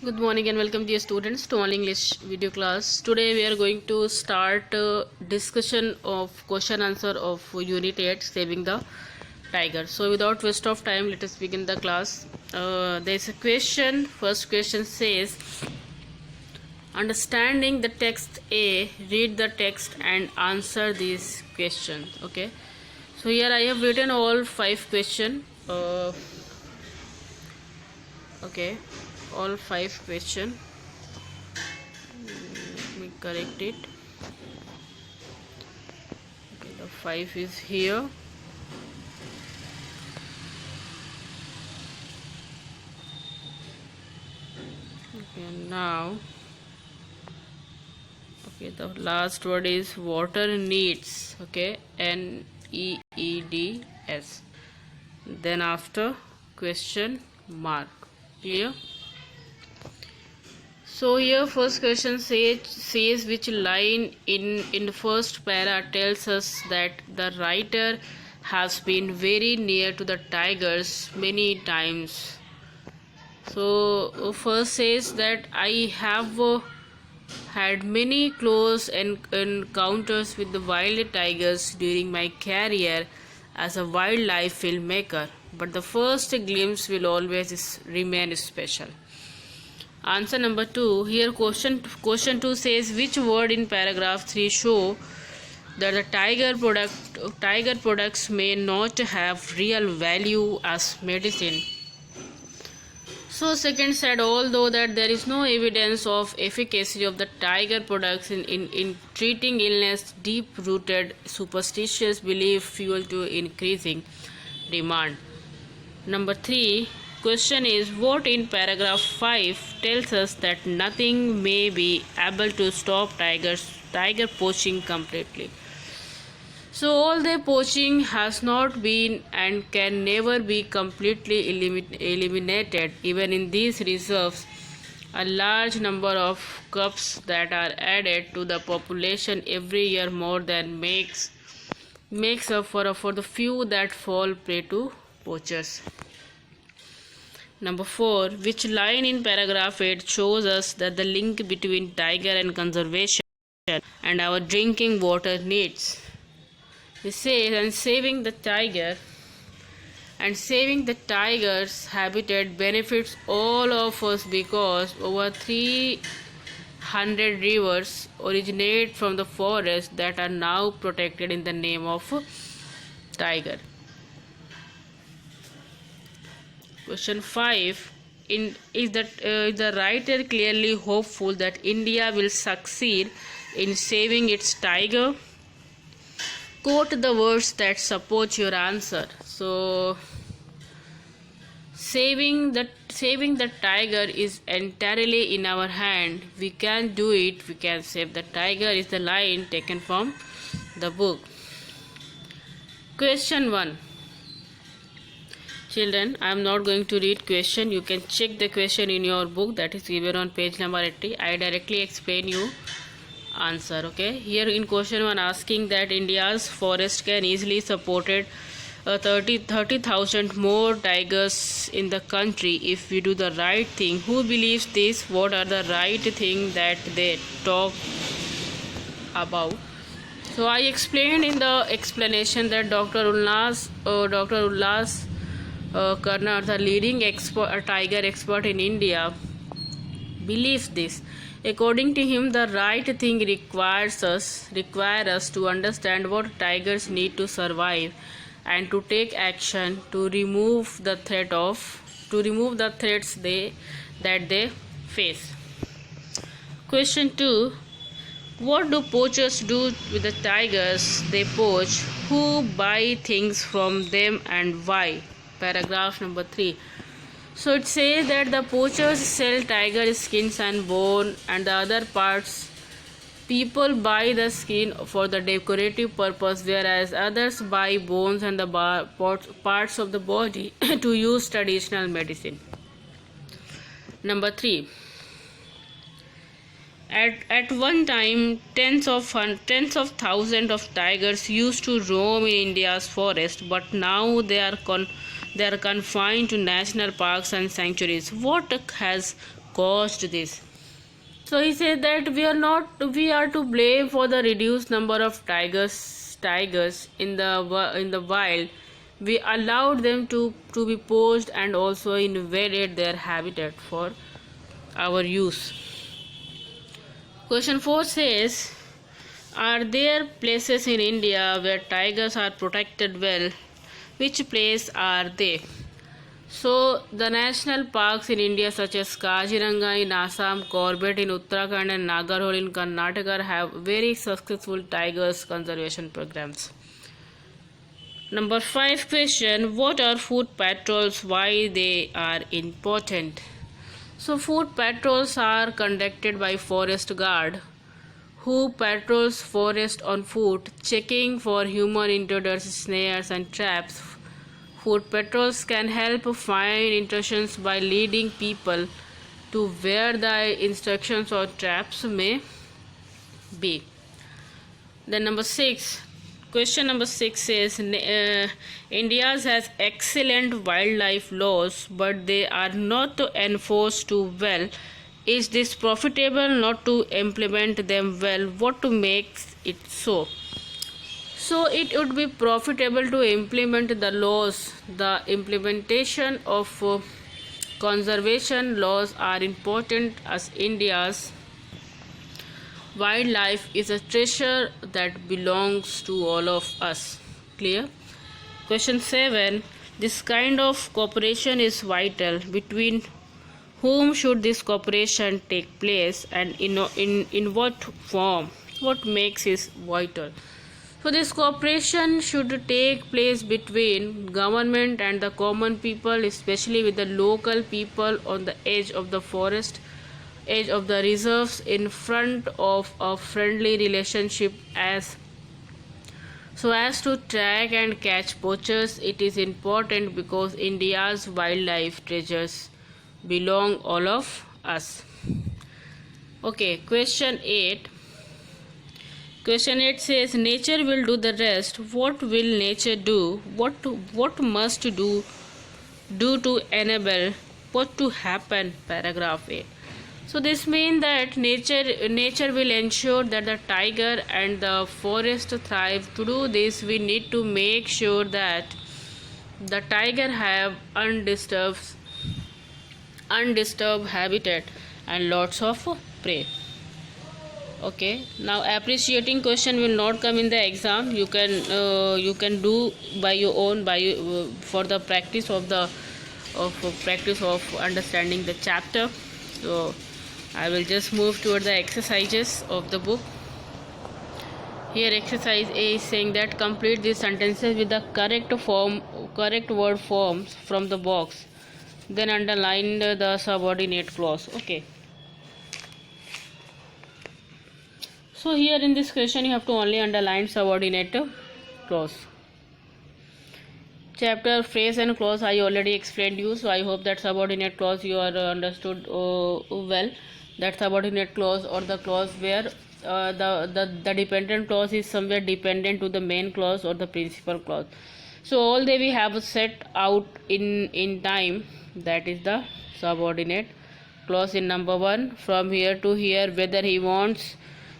Good morning and welcome dear students to all English video class. Today we are going to start discussion of question answer of unit 8 saving the tiger. So without waste of time, let us begin the class. There is a question. First question says, understanding the text A, read the text and answer these questions. Okay, so here I have written all 5 questions. Okay, all 5 question. Let me correct it. Okay, the 5 is here. Okay, now the last word is water needs. Okay, NEEDS. Then after question mark. Clear? So here first question says which line in the first para tells us that the writer has been very near to the tigers many times. So first says that I have had many close encounters with the wild tigers during my career as a wildlife filmmaker, but the first glimpse will always remain special. Answer number 2. Here question 2 says which word in paragraph 3 show that the tiger products may not have real value as medicine. So second said, although that there is no evidence of efficacy of the tiger products in treating illness, deep-rooted superstitious belief fuel to increasing demand. Number 3, question is what in paragraph 5 tells us that nothing may be able to stop tiger poaching completely. So all the poaching has not been and can never be completely eliminated. Even in these reserves, a large number of cubs that are added to the population every year more than makes up for the few that fall prey to poachers. Number 4, which line in paragraph 8 shows us that the link between tiger and conservation and our drinking water needs? It says, and saving the tiger's habitat benefits all of us because over 300 rivers originate from the forest that are now protected in the name of tiger. Question 5. Is the writer clearly hopeful that India will succeed in saving its tiger? Quote the words that support your answer. So saving the tiger is entirely in our hand. We can do it. We can save the tiger is the line taken from the book. Question 1. Children, I am not going to read question. You can check the question in your book that is given on page number 80. I directly explain you answer. Okay, here in question 1 asking that India's forest can easily supported 30,000 more tigers in the country if we do the right thing. Who believes this? What are the right thing that they talk about? So I explained in the explanation that Dr. Ullas Karnar, the leading tiger expert in India, believes this. According to him, the right thing requires us to understand what tigers need to survive and to take action to remove the threats that they face. Question 2. What do poachers do with the tigers they poach? Who buy things from them and why? Paragraph number 3. So it says that the poachers sell tiger skins and bone and the other parts. People buy the skin for the decorative purpose, whereas others buy bones and the parts of the body to use traditional medicine. Number 3. At one time, tens of thousands of tigers used to roam in India's forest, but now they are confined to national parks and sanctuaries. What has caused this. So he said that we are to blame for the reduced number of tigers in the wild. We allowed them to be poached and also invaded their habitat for our use. Question 4 says, are there places in India where tigers are protected well? Which place are they? So, the national parks in India such as Kaziranga in Assam, Corbett in Uttarakhand and Nagarhole in Karnataka have very successful tigers conservation programs. Number 5 question, what are food patrols? Why they are important? So, food patrols are conducted by forest guard who patrols forest on foot, checking for human intruders, snares and traps. Food patrols can help find intrusions by leading people to where the instructions or traps may be. Then number 6. Question number 6 says, India has excellent wildlife laws, but they are not enforced too well. Is this profitable not to implement them well? What makes it so? So it would be profitable to implement the laws. The implementation of conservation laws are important as India's wildlife is a treasure that belongs to all of us. Clear? Question 7. This kind of cooperation is vital. Between whom should this cooperation take place and in what form? What makes it vital? So this cooperation should take place between government and the common people, especially with the local people on the edge of the forest, edge of the reserves, in front of a friendly relationship as to track and catch poachers. It is important because India's wildlife treasures belong all of us. Okay, question 8. Question 8 says, nature will do the rest. What will nature do? What must do to enable what to happen? Paragraph 8. So this means that nature will ensure that the tiger and the forest thrive. To do this, we need to make sure that the tiger have undisturbed habitat and lots of prey. Okay, now appreciating question will not come in the exam. You can do by your own for the practice of understanding the chapter. So I will just move toward the exercises of the book. Here exercise A is saying that complete these sentences with the correct word forms from the box, then underline the subordinate clause. Okay, so here in this question you have to only underline subordinate clause. Chapter phrase and clause I already explained you, so I hope that subordinate clause you are understood well. That subordinate clause or the clause where the dependent clause is somewhere dependent to the main clause or the principal clause. So all that we have set out in time, that is the subordinate clause in number 1. From here to here, whether he wants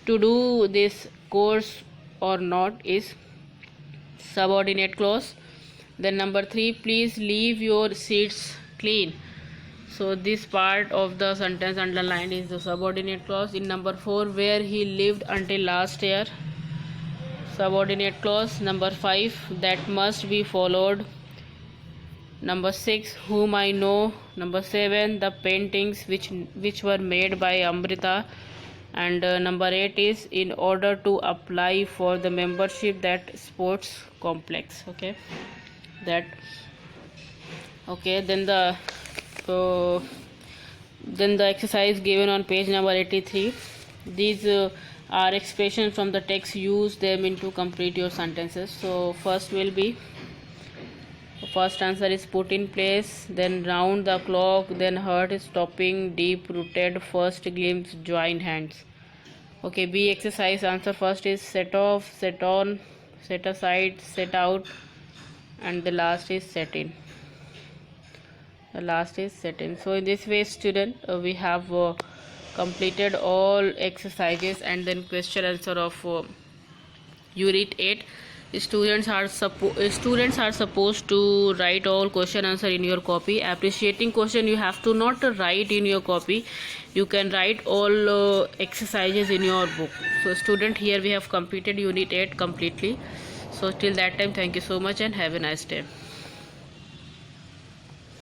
to do this course or not is subordinate clause. Then number 3, please leave your seats clean. So this part of the sentence underlined is the subordinate clause. In number 4, where he lived until last year, subordinate clause. Number 5, that must be followed. Number 6, whom I know. Number 7, the paintings which were made by Amrita. And number 8 is in order to apply for the membership that sports complex. Okay, that okay. Then the exercise given on page number 83. These are expressions from the text. Use them in to complete your sentences. So first answer is put in place, then round the clock, then heart stopping, deep rooted, first glimpse, joined hands. Okay, B exercise answer first is set off, set on, set aside, set out, and the last is set in. The last is setting. So in this way, student, we have completed all exercises and then question answer of unit 8. Students are supposed to write all question answer in your copy. Appreciating question you have to not write in your copy, you can write all exercises in your book. So student, here we have completed unit 8 completely. So till that time, thank you so much and have a nice day.